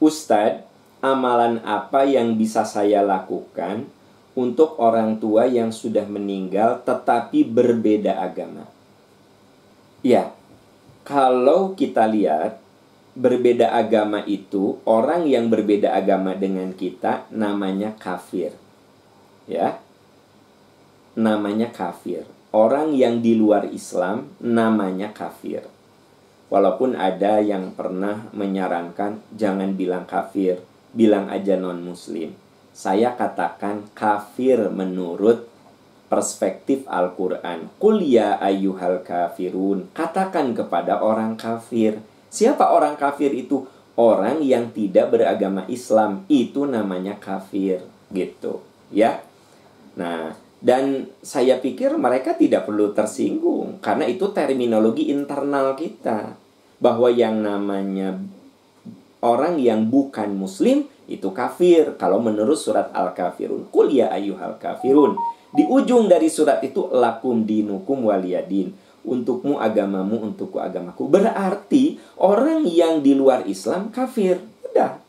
Ustadz, amalan apa yang bisa saya lakukan untuk orang tua yang sudah meninggal tetapi berbeda agama? Ya, kalau kita lihat berbeda agama itu, orang yang berbeda agama dengan kita namanya kafir. Ya, namanya kafir. Orang yang di luar Islam namanya kafir. Walaupun ada yang pernah menyarankan jangan bilang kafir, bilang aja non-muslim. Saya katakan kafir menurut perspektif Al-Quran. Qul ya ayyuhal kafirun. Katakan kepada orang kafir. Siapa orang kafir itu? Orang yang tidak beragama Islam. Itu namanya kafir. Gitu. Ya. Nah, dan saya pikir mereka tidak perlu tersinggung. Karena itu terminologi internal kita. Bahwa yang namanya orang yang bukan muslim itu kafir. Kalau menurut surat Al-Kafirun. Qul ya ayyuhal kafirun. Di ujung dari surat itu lakum dinukum waliyadin. Untukmu agamamu, untukku agamaku. Berarti orang yang di luar Islam kafir. Udah.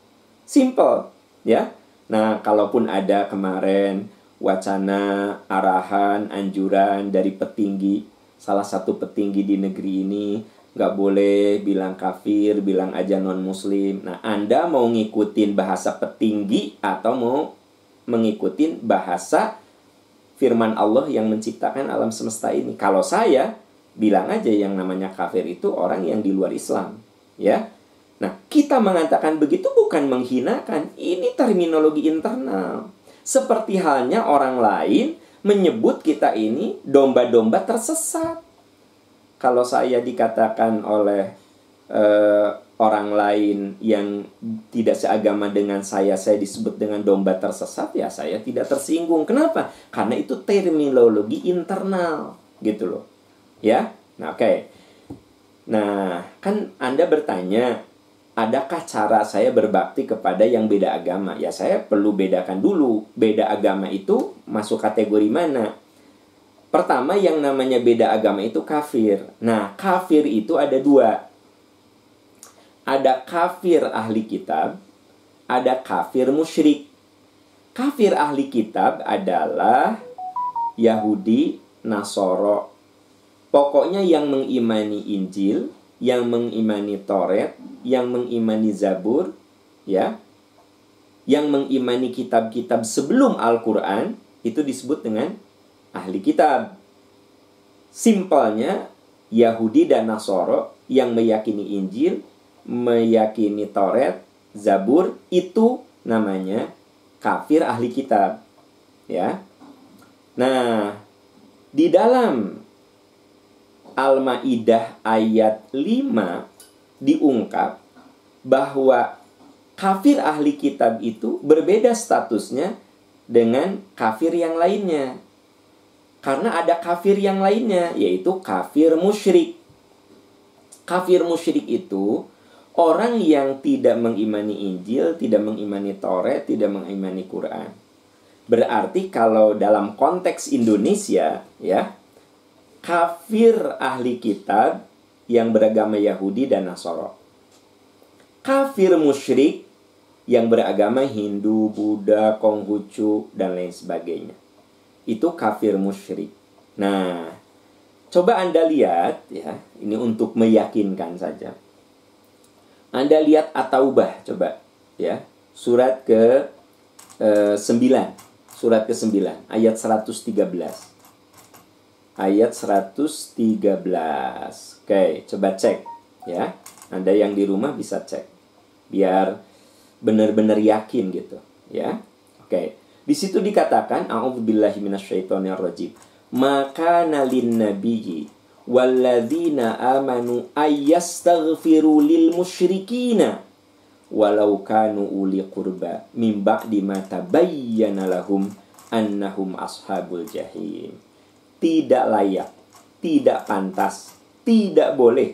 Simple. Ya. Nah, kalaupun ada kemarin wacana, arahan, anjuran dari petinggi, salah satu petinggi di negeri ini, nggak boleh bilang kafir, bilang aja non-muslim. Nah, Anda mau ngikutin bahasa petinggi atau mau mengikutin bahasa firman Allah yang menciptakan alam semesta ini? Kalau saya bilang aja yang namanya kafir itu orang yang di luar Islam, ya. Nah, kita mengatakan begitu bukan menghinakan, ini terminologi internal. Seperti halnya orang lain menyebut kita ini domba-domba tersesat. Kalau saya dikatakan oleh orang lain yang tidak seagama dengan saya disebut dengan domba tersesat, ya saya tidak tersinggung. Kenapa? Karena itu terminologi internal, gitu loh. Ya, nah oke. Nah, kan Anda bertanya, adakah cara saya berbakti kepada yang beda agama? Ya, saya perlu bedakan dulu. Beda agama itu masuk kategori mana? Pertama, yang namanya beda agama itu kafir. Nah, kafir itu ada dua. Ada kafir ahli kitab, ada kafir musyrik. Kafir ahli kitab adalah Yahudi, Nasoro. Pokoknya yang mengimani Injil, yang mengimani Taurat, yang mengimani Zabur, ya, yang mengimani kitab-kitab sebelum Al-Quran, itu disebut dengan ahli kitab. Simpelnya, Yahudi dan Nasoro yang meyakini Injil, meyakini Taurat, Zabur, itu namanya kafir ahli kitab. Ya. Nah, di dalam Al-Maidah ayat 5 diungkap bahwa kafir ahli kitab itu berbeda statusnya dengan kafir yang lainnya. Karena ada kafir yang lainnya, yaitu kafir musyrik. Kafir musyrik itu orang yang tidak mengimani Injil, tidak mengimani Taurat, tidak mengimani Quran. Berarti kalau dalam konteks Indonesia, ya, kafir ahli kitab yang beragama Yahudi dan Nasoro. Kafir musyrik yang beragama Hindu, Buddha, Konghucu, dan lain sebagainya. Itu kafir musyrik. Nah, coba Anda lihat, ya, ini untuk meyakinkan saja. Anda lihat At-Taubah, coba, ya, surat ke-9, surat ke-9, ayat 113. Ayat 113. Oke, coba cek, ya. Anda yang di rumah bisa cek, biar benar-benar yakin gitu, ya. Oke, di situ dikatakan, a'udzubillahi minasyaitonirrajim. Maka nalin nabiyyi walladzina amanu ayyastaghfiru lil musyrikina walau kanu uli qurba min ba'di ma tabayyana lahum annahum ashabul jahim. Tidak layak, tidak pantas, tidak boleh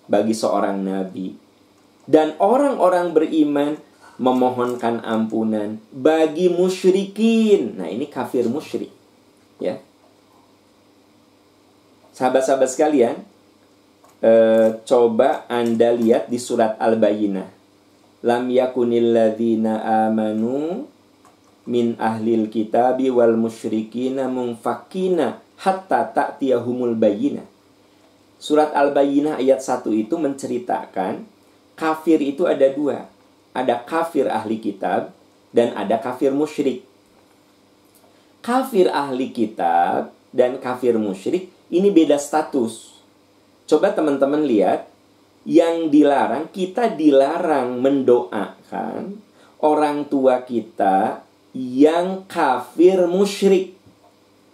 bagi seorang nabi dan orang-orang beriman memohonkan ampunan bagi musyrikin. Nah, ini kafir musyrik, ya. Sahabat-sahabat sekalian, coba Anda lihat di surat Al-Bayyinah lam yakunil ladzina amanu min ahlil kitabi wal musyrikina munfakina hatta ta'tiyahumul bayyinah. Surat Al-Bayyinah ayat 1 itu menceritakan kafir itu ada dua. Ada kafir ahli kitab dan ada kafir musyrik. Kafir ahli kitab dan kafir musyrik ini beda status. Coba teman-teman lihat, yang dilarang, kita dilarang mendoakan orang tua kita yang kafir musyrik.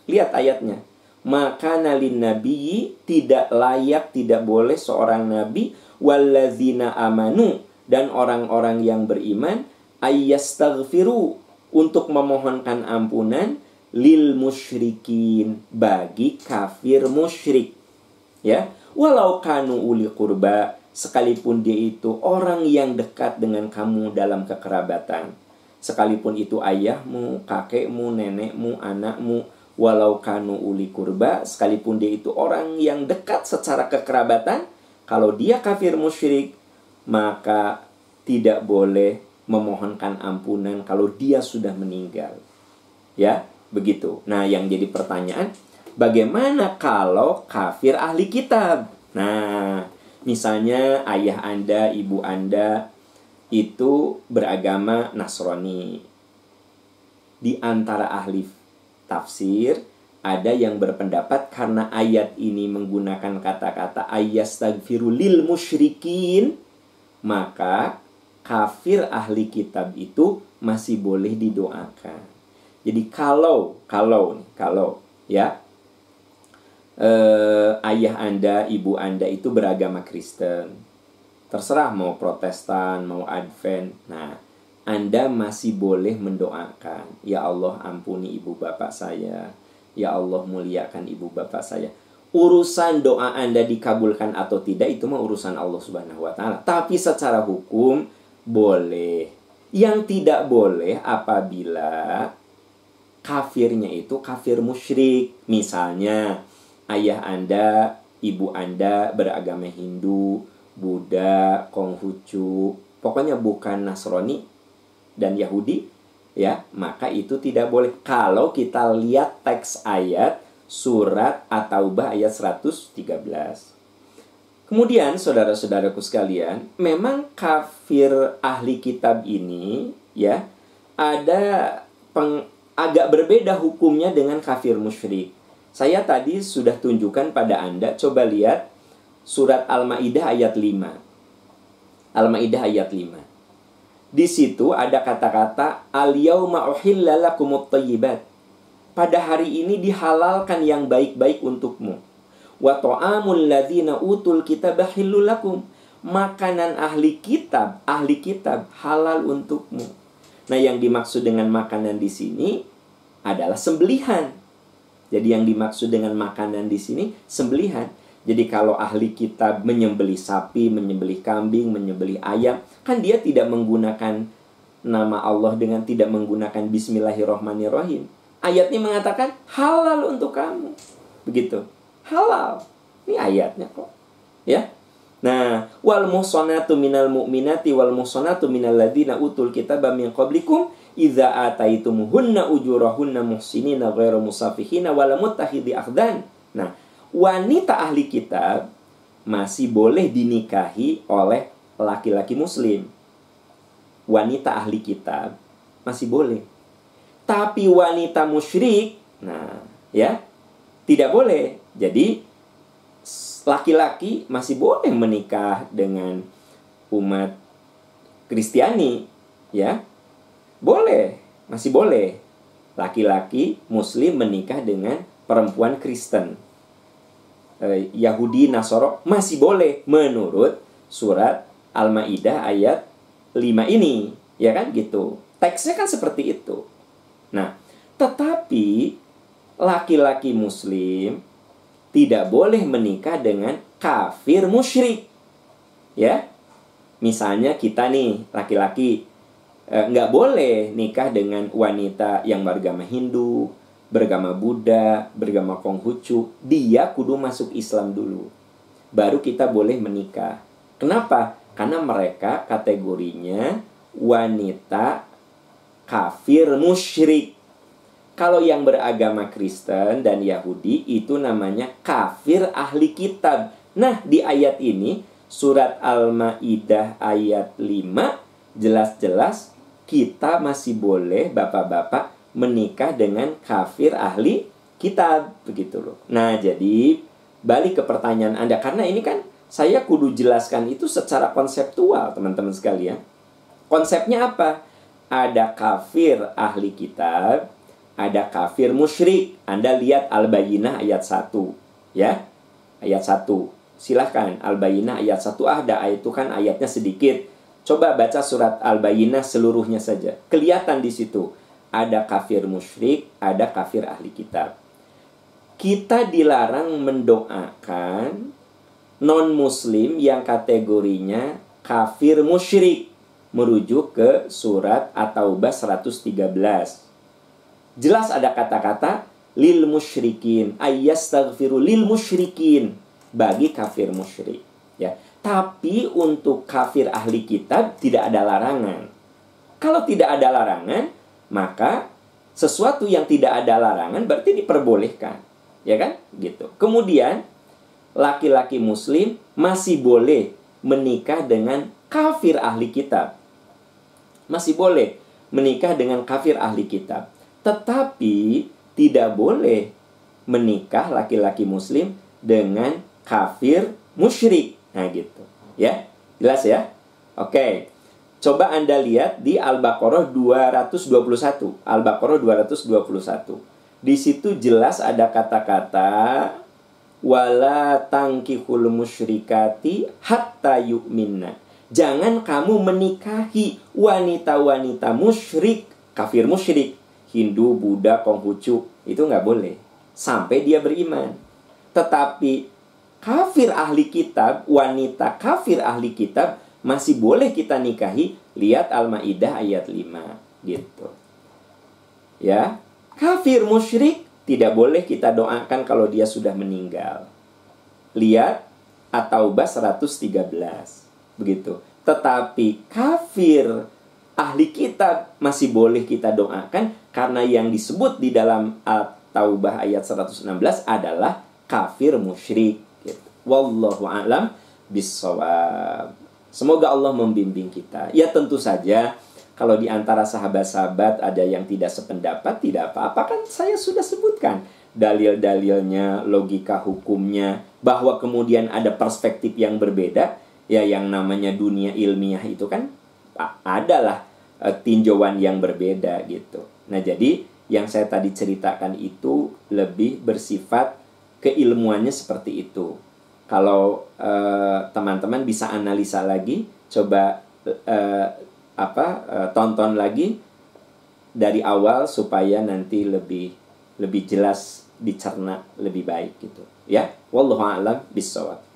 Lihat ayatnya. Maka nalin nabi, tidak layak, tidak boleh seorang nabi, wallazina amanu, dan orang-orang yang beriman, ayyastaghfiru, untuk memohonkan ampunan, lil musyrikin, bagi kafir musyrik. Ya, walau kanu uli qurba, sekalipun dia itu orang yang dekat dengan kamu dalam kekerabatan. Sekalipun itu ayahmu, kakekmu, nenekmu, anakmu, walau kanu uli kurba, sekalipun dia itu orang yang dekat secara kekerabatan, kalau dia kafir musyrik, maka tidak boleh memohonkan ampunan kalau dia sudah meninggal. Ya, begitu. Nah, yang jadi pertanyaan, bagaimana kalau kafir ahli kitab? Nah, misalnya ayah Anda, ibu Anda itu beragama Nasrani. Di antara ahli tafsir, ada yang berpendapat karena ayat ini menggunakan kata-kata ayyastaghfiru lil musyrikin, maka kafir ahli kitab itu masih boleh didoakan. Jadi kalau ya ayah Anda, ibu Anda itu beragama Kristen, terserah mau Protestan, mau Advent, nah Anda masih boleh mendoakan, ya Allah ampuni ibu bapak saya, ya Allah muliakan ibu bapak saya. Urusan doa Anda dikabulkan atau tidak itu mah urusan Allah Subhanahu wa taala. Tapi secara hukum boleh. Yang tidak boleh apabila kafirnya itu kafir musyrik. Misalnya ayah Anda, ibu Anda beragama Hindu, Buddha, Konghucu, pokoknya bukan Nasrani dan Yahudi, ya, maka itu tidak boleh. Kalau kita lihat teks ayat surat At-Taubah ayat 113. Kemudian saudara-saudaraku sekalian, memang kafir ahli kitab ini ya ada agak berbeda hukumnya dengan kafir musyrik. Saya tadi sudah tunjukkan pada Anda, coba lihat surat Al-Maidah ayat 5. Al-Maidah ayat 5. Di situ ada kata-kata al-yauma uhilla lakumut thayyibat. Pada hari ini dihalalkan yang baik-baik untukmu. Wa ta'amul ladzina utul kitaba halal lakum. Makanan ahli kitab halal untukmu. Nah, yang dimaksud dengan makanan di sini adalah sembelihan. Jadi yang dimaksud dengan makanan di sini sembelihan. Jadi kalau ahli kitab menyembelih sapi, menyembelih kambing, menyembelih ayam, kan dia tidak menggunakan nama Allah dengan tidak menggunakan Bismillahirrahmanirrahim. Ayatnya mengatakan halal untuk kamu. Begitu. Halal. Ini ayatnya kok. Ya. Nah, wal muhsanatu minal mu'minati wal muhsanatu minal ladzina utul kitaba min qablikum idza ataitumuhunna ujurahunna muhsinina ghairu musafihina wala muttakhidhi akhdan. Nah, wanita ahli kitab masih boleh dinikahi oleh laki-laki muslim. Wanita ahli kitab masih boleh. Tapi wanita musyrik, nah, ya, tidak boleh. Jadi laki-laki masih boleh menikah dengan umat Kristiani, ya. Boleh, masih boleh. Laki-laki muslim menikah dengan perempuan Kristen. Yahudi, Nasoro masih boleh menurut surat Al-Maidah ayat 5 ini, ya kan gitu. Teksnya kan seperti itu. Nah, tetapi laki-laki muslim tidak boleh menikah dengan kafir musyrik. Ya. Misalnya kita nih laki-laki nggak boleh nikah dengan wanita yang beragama Hindu, beragama Buddha, beragama Konghucu. Dia kudu masuk Islam dulu, baru kita boleh menikah. Kenapa? Karena mereka kategorinya wanita kafir musyrik. Kalau yang beragama Kristen dan Yahudi itu namanya kafir ahli kitab. Nah, di ayat ini surat Al-Maidah ayat 5 jelas-jelas kita masih boleh bapak-bapak menikah dengan kafir ahli kitab, begitu loh. Nah, jadi balik ke pertanyaan Anda, karena ini kan saya kudu jelaskan itu secara konseptual, teman-teman sekalian. Konsepnya apa? Ada kafir ahli kitab, ada kafir musyrik. Anda lihat Al-Bayyinah ayat 1, ya. Ayat 1. Silahkan Al-Bayyinah ayat 1 ada, itu kan ayatnya sedikit. Coba baca surat Al-Bayyinah seluruhnya saja. Kelihatan di situ ada kafir musyrik, ada kafir ahli kitab. Kita dilarang mendoakan non-muslim yang kategorinya kafir musyrik, merujuk ke surat At-Taubah 113. Jelas ada kata-kata lil musyrikin, ayyastaghfiru lil musyrikin, bagi kafir musyrik, ya. Tapi untuk kafir ahli kitab tidak ada larangan. Kalau tidak ada larangan, maka sesuatu yang tidak ada larangan berarti diperbolehkan, ya kan? Gitu. Kemudian laki-laki muslim masih boleh menikah dengan kafir ahli kitab. Masih boleh menikah dengan kafir ahli kitab. Tetapi tidak boleh menikah laki-laki muslim dengan kafir musyrik. Nah gitu, ya. Jelas ya? Oke. Coba Anda lihat di Al-Baqarah 221. Al-Baqarah 221. Di situ jelas ada kata-kata wala tankihul musyrikati hatta yu'minna. Jangan kamu menikahi wanita-wanita musyrik, kafir musyrik, Hindu, Buddha, Konghucu, itu nggak boleh sampai dia beriman. Tetapi kafir ahli kitab, wanita kafir ahli kitab masih boleh kita nikahi. Lihat Al-Maidah ayat 5 gitu. Ya, kafir musyrik tidak boleh kita doakan kalau dia sudah meninggal. Lihat At-Taubah 113. Begitu. Tetapi kafir ahli kitab masih boleh kita doakan, karena yang disebut di dalam At-Taubah ayat 116 adalah kafir musyrik gitu. Wallahu a'lam bissawab. Semoga Allah membimbing kita. Ya tentu saja kalau di antara sahabat-sahabat ada yang tidak sependapat, tidak apa-apa, kan saya sudah sebutkan dalil-dalilnya, logika hukumnya, bahwa kemudian ada perspektif yang berbeda. Ya, yang namanya dunia ilmiah itu kan adalah tinjauan yang berbeda gitu. Nah, jadi yang saya tadi ceritakan itu lebih bersifat keilmuannya seperti itu. Kalau teman-teman bisa analisa lagi, coba tonton lagi dari awal supaya nanti lebih jelas dicerna lebih baik gitu. Ya, wallahu a'lam bishawab.